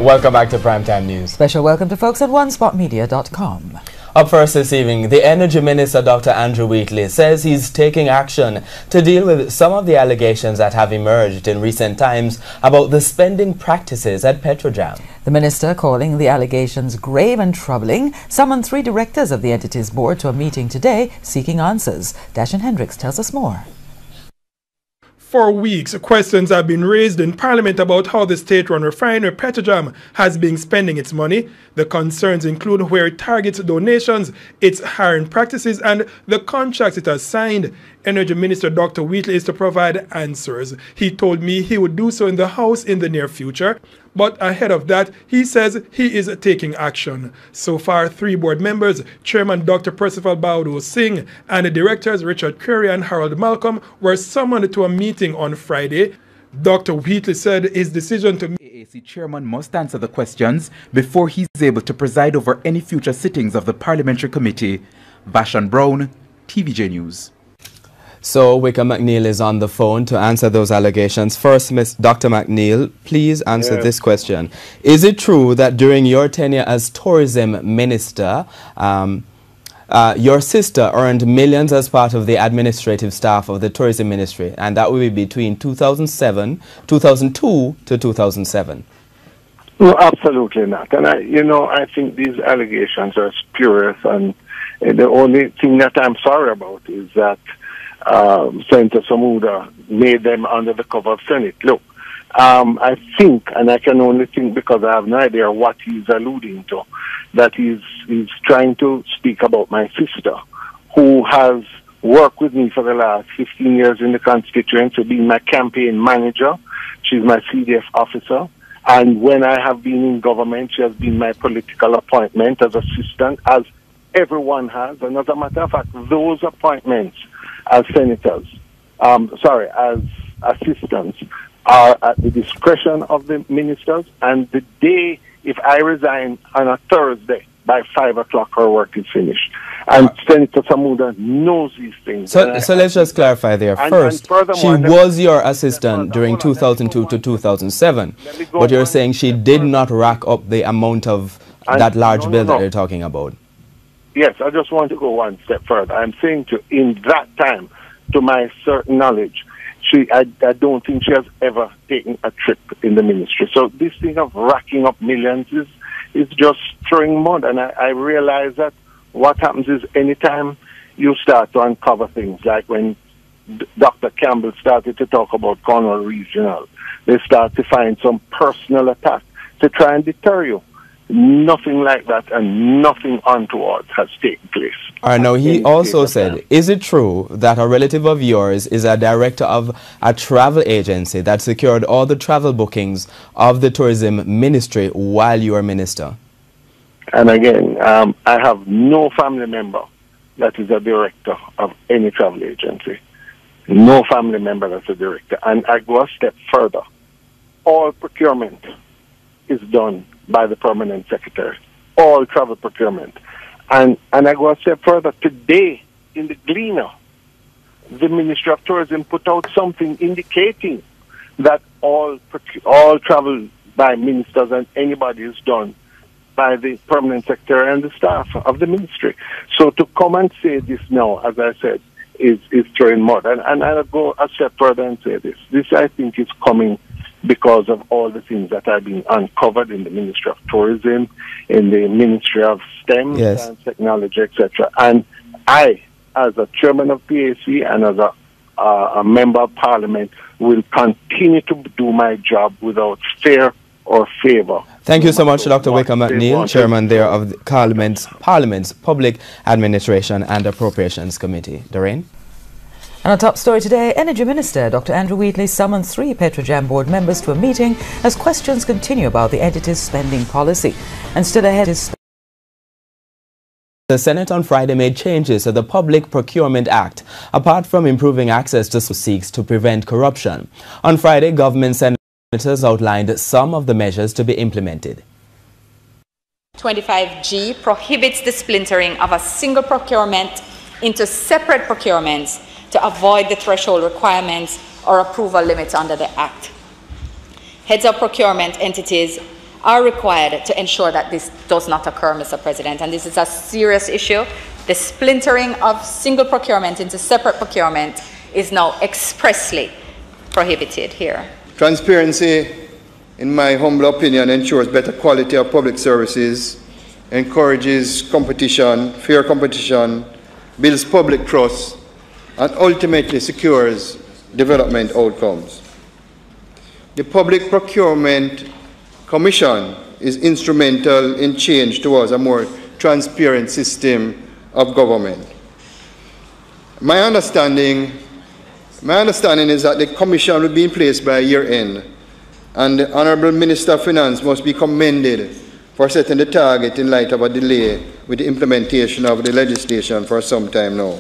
Welcome back to Primetime News. Special welcome to folks at onespotmedia.com. Up first this evening, the Energy Minister, Dr. Andrew Wheatley, says he's taking action to deal with some of the allegations that have emerged in recent times about the spending practices at Petrojam. The minister, calling the allegations grave and troubling, summoned 3 directors of the entity's board to a meeting today seeking answers. Dashan Hendricks tells us more. For weeks, questions have been raised in Parliament about how the state-run refinery Petrojam has been spending its money. The concerns include where it targets donations, its hiring practices, and the contracts it has signed. Energy Minister Dr. Wheatley is to provide answers. He told me he would do so in the House in the near future. But ahead of that, he says he is taking action. So far, 3 board members, Chairman Dr. Percival Baudou Singh, and the directors Richard Curry and Harold Malcolm, were summoned to a meeting on Friday. Dr. Wheatley said his decision to AAC chairman must answer the questions before he's able to preside over any future sittings of the parliamentary committee. Bashan Brown, TVJ News. So Wickham McNeil is on the phone to answer those allegations. First, Dr. McNeil, please answer this question. Is it true that during your tenure as tourism minister, your sister earned millions as part of the administrative staff of the tourism ministry, and that will be between 2002 to 2007? No, absolutely not. And I think these allegations are spurious, and the only thing that I'm sorry about is that Senator Samuda made them under the cover of Senate. Look, I think, and I can only think because I have no idea what he's alluding to, that he's trying to speak about my sister, who has worked with me for the last 15 years in the constituency, being my campaign manager. She's my CDF officer. And when I have been in government, she has been my political appointment as assistant, as everyone has. And as a matter of fact, those appointments as senators, as assistants, are at the discretion of the ministers. And the day, if I resign on a Thursday, by 5 o'clock her work is finished. And Senator Samuda knows these things. So let's just clarify there. First, she was your assistant during 2002 to 2007, but you're saying she did not rack up the amount of that large bill that you're talking about. Yes, I just want to go one step further. I'm saying in that time, to my certain knowledge, I don't think she has ever taken a trip in the ministry. So this thing of racking up millions is just throwing mud. And I realize that what happens is anytime you start to uncover things, like when Dr. Campbell started to talk about Cornwall Regional, they start to find some personal attack to try and deter you. Nothing like that, and nothing untoward has taken place. All right, now he also said, is it true that a relative of yours is a director of a travel agency that secured all the travel bookings of the tourism ministry while you were minister? And again, I have no family member that is a director of any travel agency. No family member that's a director. And I go a step further. All procurement is done by the permanent secretary, all travel procurement. And I go a step further. Today, in the Gleaner, the Ministry of Tourism put out something indicating that all travel by ministers and anybody is done by the permanent secretary and the staff of the ministry. So to come and say this now, as I said, is throwing mud. And I'll go a step further and say this. This, I think, is coming because of all the things that are being uncovered in the Ministry of Tourism, in the Ministry of STEM, Science, Technology, etc. And I, as a chairman of PAC and as a member of Parliament, will continue to do my job without fear or favor. Thank you so much, Dr. Wickham McNeil, chairman there of the Parliament's Public Administration and Appropriations Committee. Doreen? And our top story today, Energy Minister Dr. Andrew Wheatley summoned 3 Petrojam board members to a meeting as questions continue about the entity's spending policy. And still ahead is... The Senate on Friday made changes to the Public Procurement Act, apart from improving access to seeks to prevent corruption. On Friday, government senators outlined some of the measures to be implemented. 25G prohibits the splintering of a single procurement into separate procurements to avoid the threshold requirements or approval limits under the Act. Heads of procurement entities are required to ensure that this does not occur, Mr. President. And this is a serious issue. The splintering of single procurement into separate procurement is now expressly prohibited here. Transparency, in my humble opinion, ensures better quality of public services, encourages competition, fair competition, builds public trust, and ultimately secures development outcomes. The Public Procurement Commission is instrumental in change towards a more transparent system of government. My understanding is that the Commission will be in place by year end, and the Honourable Minister of Finance must be commended for setting the target in light of a delay with the implementation of the legislation for some time now.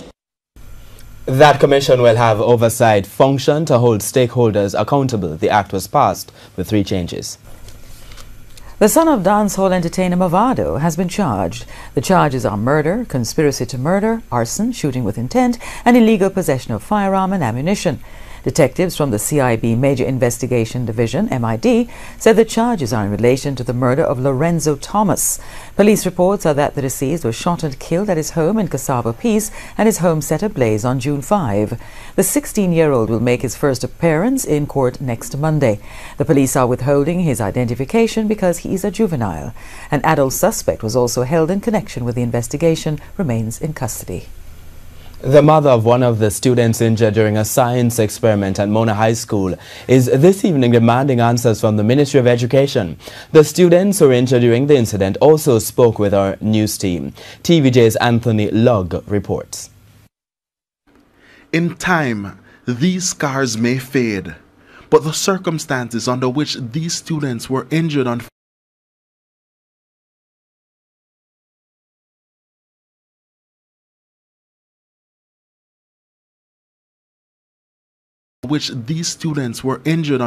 That commission will have oversight function to hold stakeholders accountable. The act was passed with 3 changes. The son of dancehall entertainer Mavado has been charged. The charges are murder, conspiracy to murder, arson, shooting with intent, and illegal possession of firearm and ammunition. Detectives from the CIB Major Investigation Division, MID, said the charges are in relation to the murder of Lorenzo Thomas. Police reports are that the deceased was shot and killed at his home in Cassava Peace and his home set ablaze on June 5. The 16-year-old will make his first appearance in court next Monday. The police are withholding his identification because he is a juvenile. An adult suspect was also held in connection with the investigation, remains in custody. The mother of one of the students injured during a science experiment at Mona High School is this evening demanding answers from the Ministry of Education. The students who were injured during the incident also spoke with our news team. TVJ's Anthony Lugg reports. In time, these scars may fade, but the circumstances under which these students were injured on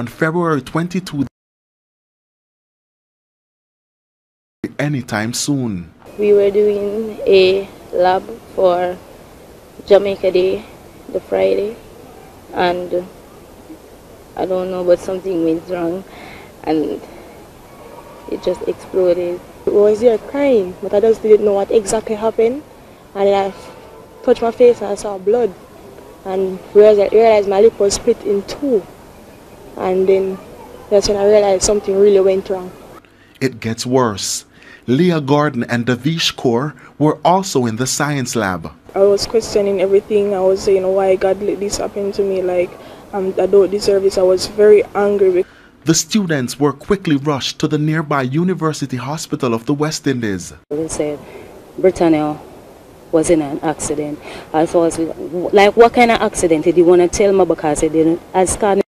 February 22 anytime soon. We were doing a lab for Jamaica Day, the Friday, and I don't know, but something went wrong and it just exploded. I was there crying, but I just didn't know what exactly happened, and then I touched my face and I saw blood. And realized my lip was split in 2. And then that's when I realized something really went wrong. It gets worse. Leah Gordon and Davish Kaur were also in the science lab. I was questioning everything. I was saying, why God let this happen to me? Like, I don't deserve this. I was very angry. The students were quickly rushed to the nearby University Hospital of the West Indies. They said Britannia was in an accident. I was like, what kind of accident? Did you want to tell me? Because I didn't. As Carney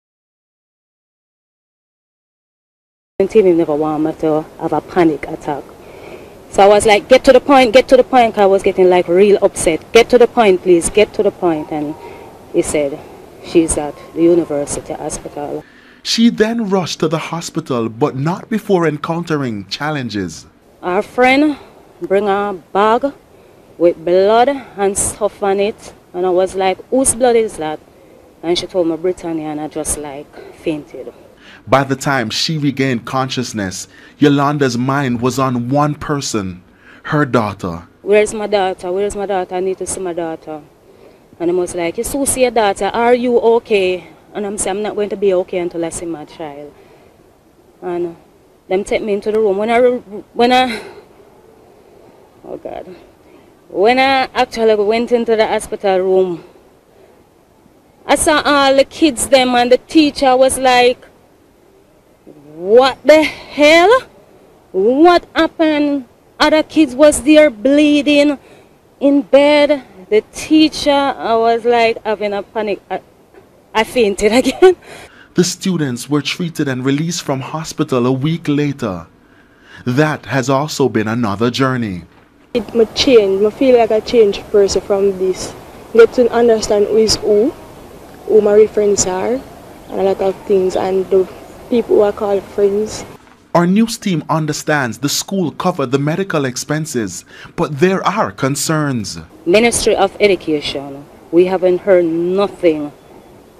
never want me to have a panic attack. So I was like, get to the point, get to the point. I was getting like real upset. Get to the point, please, get to the point. And he said, she's at the University Hospital. She then rushed to the hospital, but not before encountering challenges. Our friend bring a bag with blood and stuff on it, and I was like, whose blood is that? And she told me Britannia, and I just like fainted. By the time she regained consciousness, Yolanda's mind was on one person, her daughter. Where's my daughter? Where's my daughter? I need to see my daughter. And I was like, you still see your daughter, are you okay? And I'm saying, I'm not going to be okay until I see my child. And them take me into the room. When I actually went into the hospital room, I saw all the kids them, and the teacher was like, what the hell? What happened? Other kids was there bleeding in bed. The teacher, I was like having a panic. I fainted again. The students were treated and released from hospital a week later. That has also been another journey. It might change. I feel like I changed person from this. Get to understand who is who my real friends are, and a lot of things, and the people who I call friends. Our news team understands the school covered the medical expenses, but there are concerns. Ministry of Education, we haven't heard nothing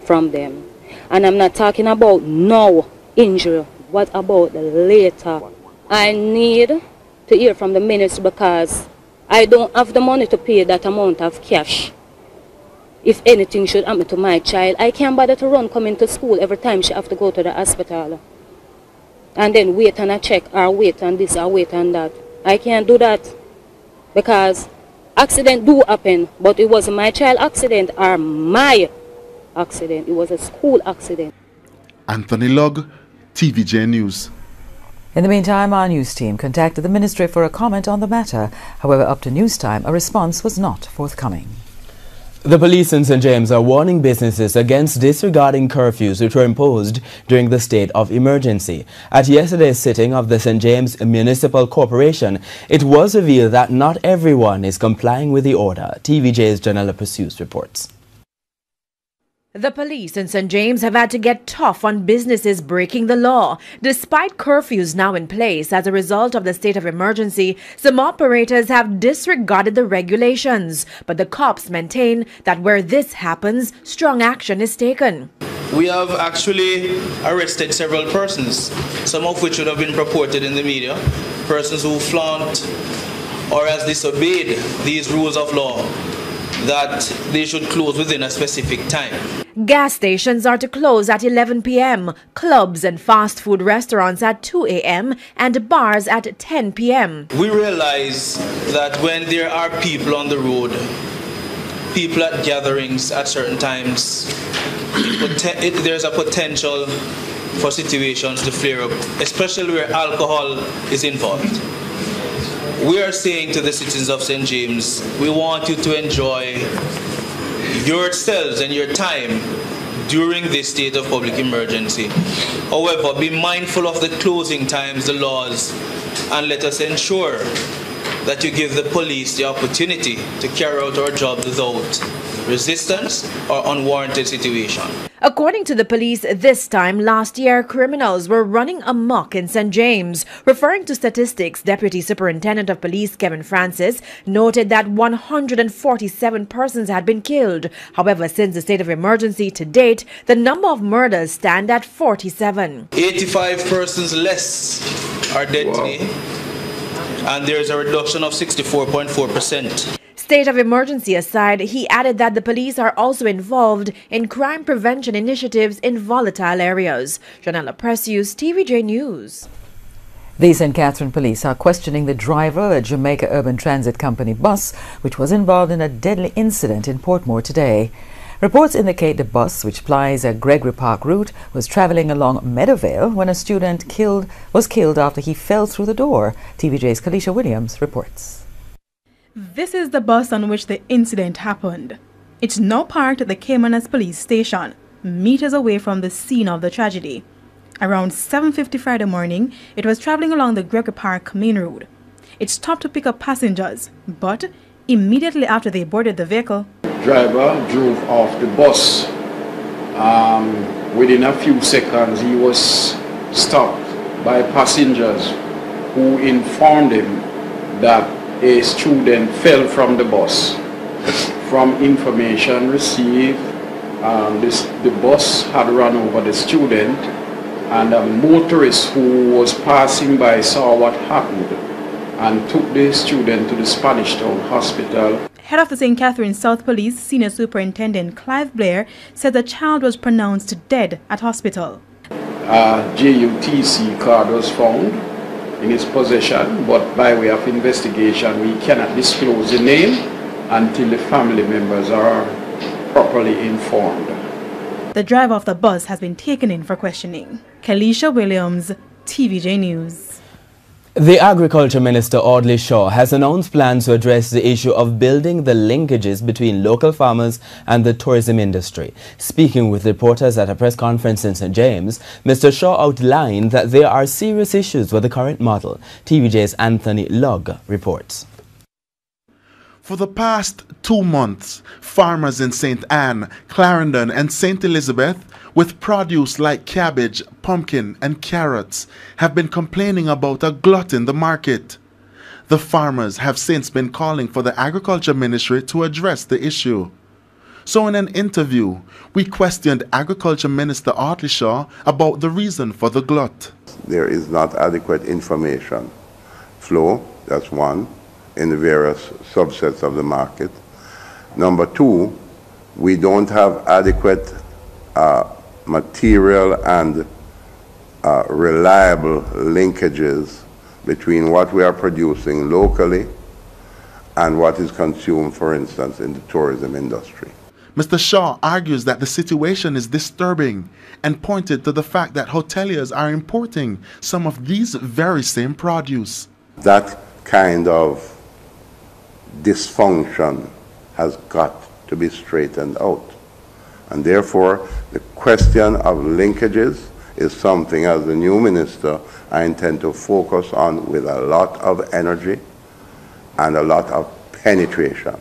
from them. And I'm not talking about no injury. What about the later I need to hear from the minister because I don't have the money to pay that amount of cash. If anything should happen to my child, I can't bother to run coming to school every time she have to go to the hospital. And then wait and a check or wait and this or wait and that. I can't do that because accident do happen, but it wasn't my child accident or my accident. It was a school accident. Anthony Lugg, TVJ News. In the meantime, our news team contacted the ministry for a comment on the matter. However, up to news time, a response was not forthcoming. The police in St. James are warning businesses against disregarding curfews which were imposed during the state of emergency. At yesterday's sitting of the St. James Municipal Corporation, it was revealed that not everyone is complying with the order. TVJ's Janella Pursues reports. The police in St. James have had to get tough on businesses breaking the law. Despite curfews now in place as a result of the state of emergency, some operators have disregarded the regulations. But the cops maintain that where this happens, strong action is taken. We have actually arrested several persons, some of which would have been reported in the media, persons who flaunt or has disobeyed these rules of law, that they should close within a specific time. Gas stations are to close at 11 p.m., clubs and fast food restaurants at 2 a.m. and bars at 10 p.m. We realize that when there are people on the road, people at gatherings at certain times, there's a potential for situations to flare up, especially where alcohol is involved. We are saying to the citizens of St. James, we want you to enjoy yourselves and your time during this state of public emergency. However, be mindful of the closing times, the laws, and let us ensure that you give the police the opportunity to carry out our job without resistance or unwarranted situation. According to the police, this time last year, criminals were running amok in St. James. Referring to statistics, Deputy Superintendent of Police Kevin Francis noted that 147 persons had been killed. However, since the state of emergency to date, the number of murders stand at 47. 85 persons less are dead today, and there is a reduction of 64.4%. State of emergency aside, he added that the police are also involved in crime prevention initiatives in volatile areas. Janella Precious, TVJ News. The St. Catherine police are questioning the driver of a Jamaica Urban Transit Company bus which was involved in a deadly incident in Portmore today. Reports indicate the bus, which plies a Gregory Park route, was traveling along Meadowvale when a student was killed after he fell through the door. TVJ's Kalisha Williams reports. This is the bus on which the incident happened. It's now parked at the Caymanas police station, meters away from the scene of the tragedy. Around 7:50 Friday morning, it was traveling along the Gregory Park main road. It stopped to pick up passengers, but immediately after they boarded the vehicle, driver drove off the bus. Within a few seconds, he was stopped by passengers who informed him that a student fell from the bus. From information received, the bus had run over the student, and a motorist who was passing by saw what happened and took the student to the Spanish Town Hospital. Head of the St. Catherine South Police, Senior Superintendent Clive Blair, said the child was pronounced dead at hospital. A JUTC card was found in his possession, but by way of investigation we cannot disclose the name until the family members are properly informed. The driver of the bus has been taken in for questioning. Kalisha Williams, TVJ News. The Agriculture Minister Audley Shaw has announced plans to address the issue of building the linkages between local farmers and the tourism industry. Speaking with reporters at a press conference in St. James, Mr. Shaw outlined that there are serious issues with the current model. TVJ's Anthony Lugg reports. For the past 2 months, farmers in St. Anne, Clarendon and St. Elizabeth with produce like cabbage, pumpkin and carrots have been complaining about a glut in the market. The farmers have since been calling for the Agriculture Ministry to address the issue. So in an interview, we questioned Agriculture Minister Artley Shaw about the reason for the glut. There is not adequate information flow, that's one, in the various subsets of the market. Number two, we don't have adequate material and reliable linkages between what we are producing locally and what is consumed, for instance, in the tourism industry. Mr. Shaw argues that the situation is disturbing and pointed to the fact that hoteliers are importing some of these very same produce. That kind of dysfunction has got to be straightened out. And therefore, the question of linkages is something, as the new minister, I intend to focus on with a lot of energy and a lot of penetration.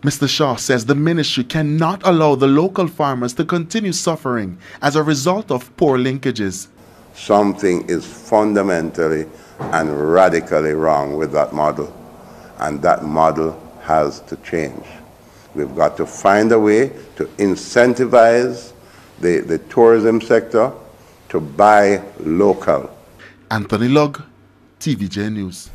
Mr. Shaw says the ministry cannot allow the local farmers to continue suffering as a result of poor linkages. Something is fundamentally and radically wrong with that model, and that model has to change. We've got to find a way to incentivize the tourism sector to buy local. Anthony Lugg, TVJ News.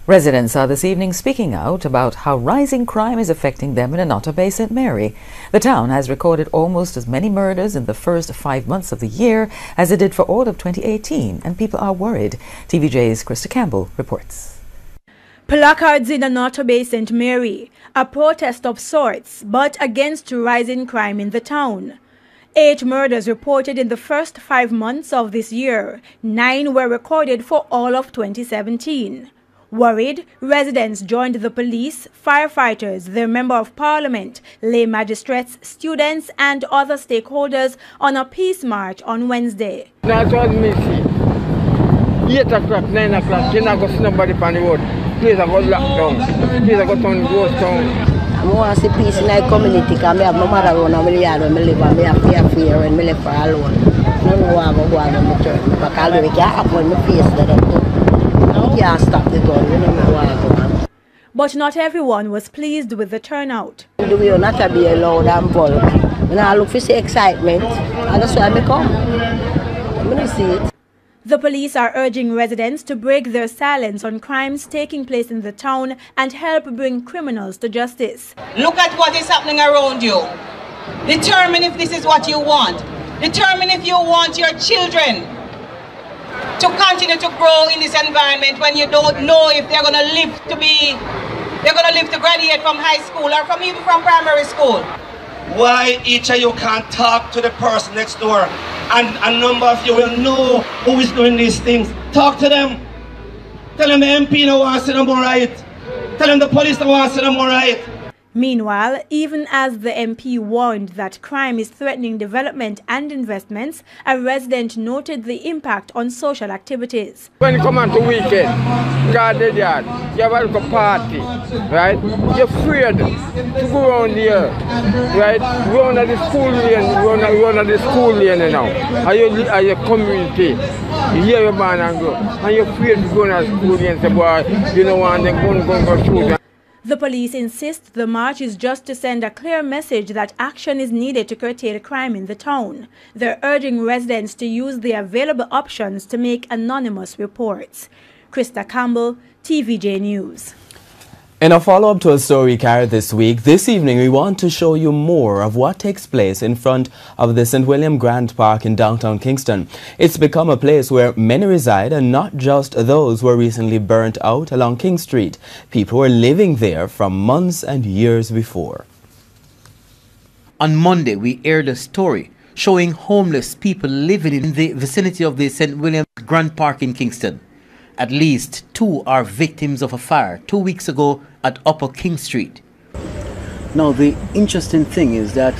Residents are this evening speaking out about how rising crime is affecting them in Anoto Bay, St. Mary. The town has recorded almost as many murders in the first 5 months of the year as it did for all of 2018, and people are worried. TVJ's Krista Campbell reports. Placards in Anoto Bay, St. Mary, a protest of sorts, but against rising crime in the town. 8 murders reported in the first 5 months of this year. 9 were recorded for all of 2017. Worried, residents joined the police, firefighters, the Member of Parliament, lay magistrates, students and other stakeholders on a peace march on Wednesday. That's what me see. 8 o'clock, 9 o'clock, you not go see nobody on the road. Please I go lock down. Please I go turn ghost town. I want to see peace in our community because I have no matter around my yard when I live and I have fear when I live for alone. I don't know why I go on the church because I can't happen my face that I do. Can't stop the gun, you know why I go on. But not everyone was pleased with the turnout. The way not to be loud and vulgar. When I look for the excitement, and that's why I come. I'm going to see it. The police are urging residents to break their silence on crimes taking place in the town and help bring criminals to justice. Look at what is happening around you. Determine if this is what you want. Determine if you want your children to continue to grow in this environment when you don't know if they're going to live to graduate from high school or even from primary school. Why each of you can't talk to the person next door, and a number of you will know who is doing these things. Talk to them. Tell them the MP don't want to see them right. Tell them the police don't want to see them right. Meanwhile, even as the MP warned that crime is threatening development and investments, a resident noted the impact on social activities. When you come on to weekend, garden yard, you have a little party, right? You're afraid to go around here, right? Run at the school lane, run at the school lane now. Are your community, you hear your man and go, and you're afraid to go to the school lane and say, boy, you don't want them go shoot. The police insist the march is just to send a clear message that action is needed to curtail crime in the town. They're urging residents to use the available options to make anonymous reports. Krista Campbell, TVJ News. In a follow-up to a story carried this week, this evening we want to show you more of what takes place in front of the St. William Grant Park in downtown Kingston. It's become a place where many reside, and not just those who were recently burnt out along King Street. People were living there from months and years before. On Monday, we aired a story showing homeless people living in the vicinity of the St. William Grant Park in Kingston. At least 2 are victims of a fire 2 weeks ago at Upper King Street. Now, the interesting thing is that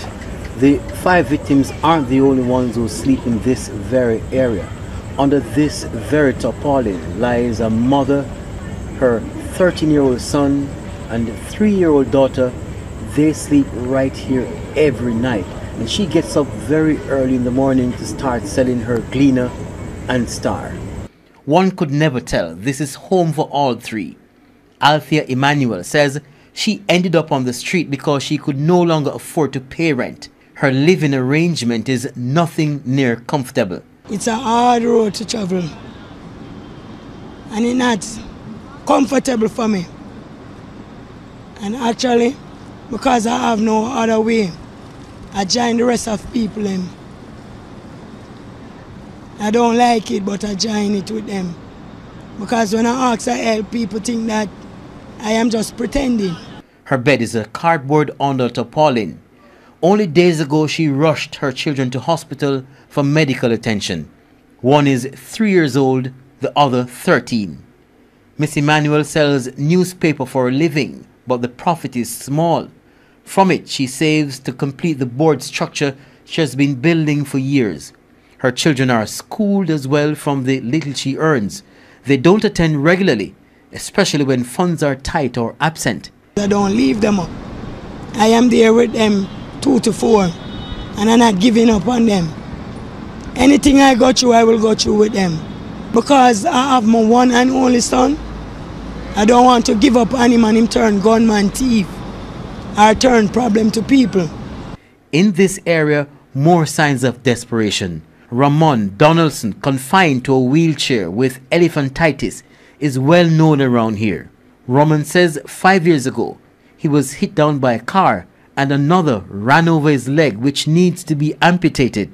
the 5 victims aren't the only ones who sleep in this very area. Under this very tarpaulin lies a mother, her 13-year-old son, and 3-year-old daughter. They sleep right here every night. And she gets up very early in the morning to start selling her Gleaner and Star. One could never tell this is home for all 3. Althea Emmanuel says She ended up on the street because she could no longer afford to pay rent. Her living arrangement is nothing near comfortable. It's a hard road to travel, and it's not comfortable for me. And actually, because I have no other way, I join the rest of people. I don't like it, but I join it with them. Because when I ask for help, people think that I am just pretending. Her bed is a cardboard under tarpaulin. Only days ago, she rushed her children to hospital for medical attention. One is 3 years old, the other 13. Miss Emmanuel sells newspaper for a living, but the profit is small. From it, she saves to complete the board structure she has been building for years. Her children are schooled as well from the little she earns. They don't attend regularly, especially when funds are tight or absent. I don't leave them up. I am there with them 2 to 4, and I'm not giving up on them. Anything I go through, I will go through with them. Because I have my one and only son, I don't want to give up on him and him turn gunman, thief, or turn problem to people. In this area, more signs of desperation. Ramon Donaldson, confined to a wheelchair with elephantitis, is well known around here. Ramon says 5 years ago, he was hit down by a car and another ran over his leg, which needs to be amputated.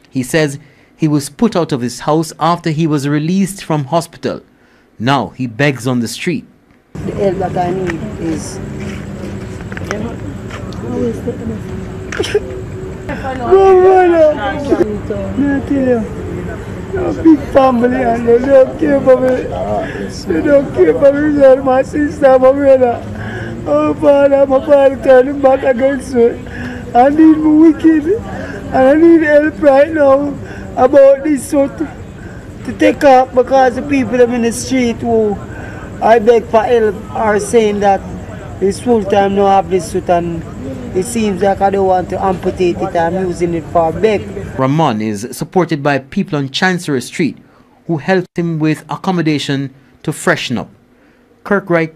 He says he was put out of his house after he was released from hospital. Now he begs on the street. The help that I need is... A big family and they don't care for me. They don't care for me and my sister, my brother. Oh Father, my father turning back against me. I need me wicked and I need help right now about this sort to take up, because the people in the street who I beg for help are saying that it's full time now have this suit, and it seems like I don't want to amputate it. I'm using it for a beg. Ramon is supported by people on Chancery Street who helped him with accommodation to freshen up. Kirk Wright,